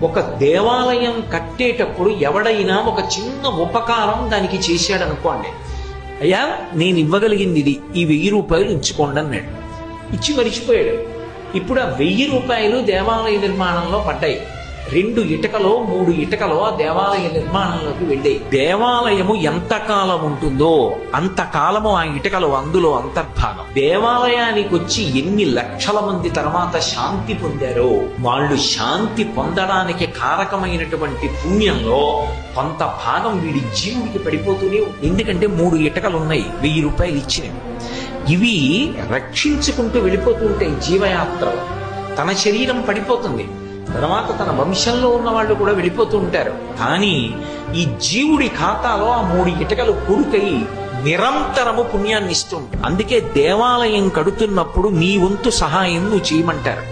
ఒక దేవాలయం కట్టేటప్పుడు ఎవడైనా ఒక చిన్న ఉపకారం దానికి చేశాడు అనుకోండి, అయ్యా నేను ఇవ్వగలిగింది ఇది, ఈ 1000 రూపాయలు ఉంచుకోండి అన్నాడు. ఇచ్చి మరిచిపోయాడు. ఇప్పుడు ఆ 1000 రూపాయలు దేవాలయ నిర్మాణంలో పడ్డాయి. 2 ఇటుకలో 3 ఇటుకలో ఆ దేవాలయ నిర్మాణంలోకి వెళ్ళాయి. దేవాలయము ఎంతకాలం ఉంటుందో అంతకాలము ఆ ఇటుకలు అందులో అంతర్భాగం. దేవాలయానికి వచ్చి ఎన్ని లక్షల మంది తర్వాత శాంతి పొందారో వాళ్ళు శాంతి పొందడానికి కారకమైనటువంటి పుణ్యంలో కొంత భాగం వీడి జీవుడికి పడిపోతూనే, ఎందుకంటే 3 ఇటుకలు ఉన్నాయి 1000 రూపాయలు ఇచ్చినవి. ఇవి రక్షించుకుంటూ వెళ్ళిపోతూ ఉంటాయి జీవయాత్రలో. తన శరీరం పడిపోతుంది, తర్వాత తన వంశంలో ఉన్న వాళ్ళు కూడా వెళ్ళిపోతూ ఉంటారు. కానీ ఈ జీవుడి ఖాతాలో ఆ 3 ఇటుకలు కొడుకై నిరంతరము పుణ్యాన్ని ఇస్తూ ఉంటాయి. అందుకే దేవాలయం కడుతున్నప్పుడు నీ వంతు సహాయం నువ్వు చేయమంటారు.